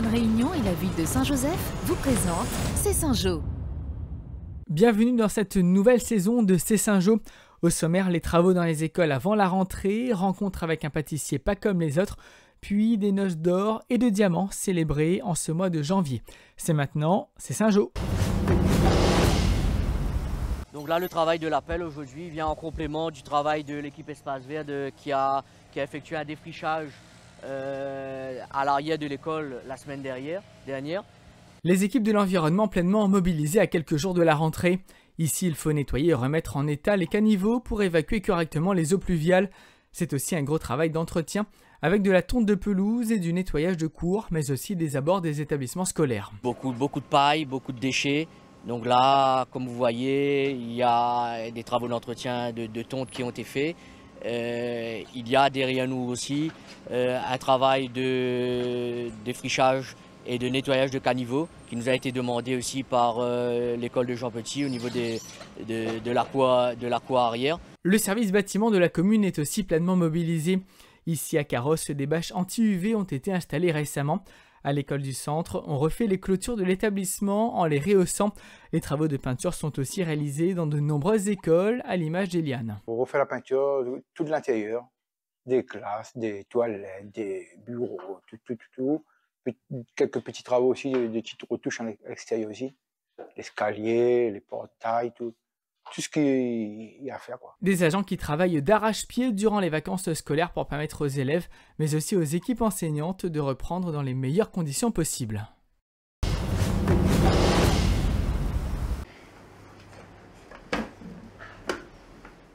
Réunion et la ville de Saint-Joseph vous présentent C'est Saint-Jo. Bienvenue dans cette nouvelle saison de C'est Saint-Jo. Au sommaire, les travaux dans les écoles avant la rentrée, rencontre avec un pâtissier pas comme les autres, puis des noces d'or et de diamants célébrées en ce mois de janvier. C'est maintenant, C'est Saint-Jo. Donc là, le travail de l'appel aujourd'hui vient en complément du travail de l'équipe Espace Vert qui a effectué un défrichage à l'arrière de l'école la semaine dernière. Les équipes de l'environnement pleinement mobilisées à quelques jours de la rentrée. Ici, il faut nettoyer et remettre en état les caniveaux pour évacuer correctement les eaux pluviales. C'est aussi un gros travail d'entretien avec de la tonte de pelouse et du nettoyage de cours, mais aussi des abords des établissements scolaires. Beaucoup de paille, beaucoup de déchets. Donc là, comme vous voyez, il y a des travaux d'entretien de tonte qui ont été faits. Il y a derrière nous aussi un travail de défrichage et de nettoyage de caniveaux qui nous a été demandé aussi par l'école de Jean Petit au niveau de la cour arrière. Le service bâtiment de la commune est aussi pleinement mobilisé. Ici à Carrosse, des bâches anti-UV ont été installées récemment. À l'école du centre, on refait les clôtures de l'établissement en les rehaussant. Les travaux de peinture sont aussi réalisés dans de nombreuses écoles, à l'image d'Eliane. On refait la peinture, tout de l'intérieur, des classes, des toilettes, des bureaux, tout. Quelques petits travaux aussi, des petites retouches à l'extérieur aussi. L'escalier, les portails, tout ce qu'il y a à faire, quoi. Des agents qui travaillent d'arrache-pied durant les vacances scolaires pour permettre aux élèves, mais aussi aux équipes enseignantes de reprendre dans les meilleures conditions possibles.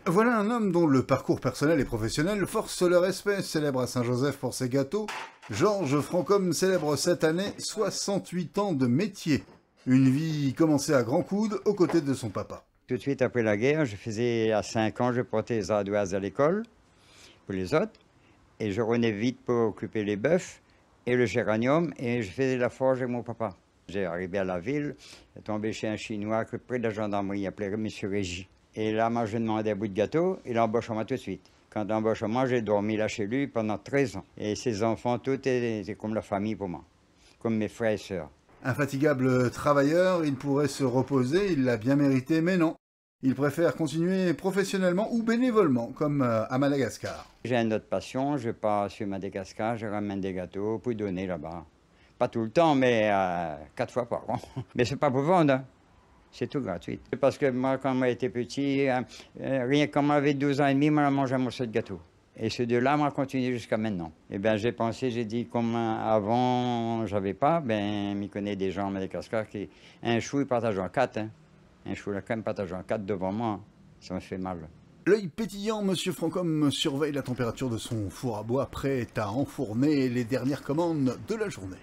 Voilà un homme dont le parcours personnel et professionnel force le respect. Célèbre à Saint-Joseph pour ses gâteaux, Georges Francom célèbre cette année 68 ans de métier. Une vie commencée à grands coudes aux côtés de son papa. Tout de suite après la guerre, à 5 ans, je portais les ardoises à l'école pour les autres. Et je revenais vite pour occuper les bœufs et le géranium. Et je faisais la forge avec mon papa. J'ai arrivé à la ville, j'ai tombé chez un Chinois près de la gendarmerie, il appelait M. Régis. Et là, moi, je demandais un bout de gâteau, il embauche moi tout de suite. Quand il embauche moi, j'ai dormi là chez lui pendant 13 ans. Et ses enfants, tout était comme la famille pour moi, comme mes frères et sœurs. Infatigable travailleur, il pourrait se reposer, il l'a bien mérité, mais non. Il préfère continuer professionnellement ou bénévolement, comme à Madagascar. J'ai une autre passion, je pars sur Madagascar, je ramène des gâteaux pour donner là-bas. Pas tout le temps, mais 4 fois par an. Mais c'est pas pour vendre, hein. C'est tout gratuit. Parce que moi, quand j'étais petit, rien quand j'avais 12 ans et demi, moi, je mangeais un morceau de gâteau. Et ce deux-là m'a continué jusqu'à maintenant. Et bien, j'ai pensé, j'ai dit, comme avant, j'avais pas, ben, je connais des gens à Madagascar qui, un chou, ils partagent en 4. Hein. Un chou, là, quand même, partagent en 4 devant moi. Ça me fait mal. L'œil pétillant, Monsieur Francom surveille la température de son four à bois, prêt à enfourner les dernières commandes de la journée.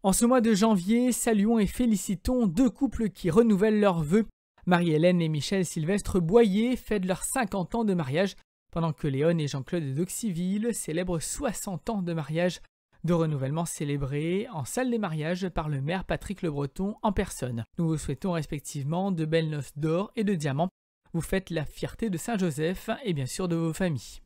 En ce mois de janvier, saluons et félicitons deux couples qui renouvellent leurs vœux. Marie-Hélène et Michel Sylvestre Boyer fêtent leurs 50 ans de mariage, pendant que Léon et Jean-Claude d'Auxiville célèbrent 60 ans de mariage. De renouvellement célébrés en salle des mariages par le maire Patrick Le Breton en personne. Nous vous souhaitons respectivement de belles noces d'or et de diamants. Vous faites la fierté de Saint-Joseph et bien sûr de vos familles.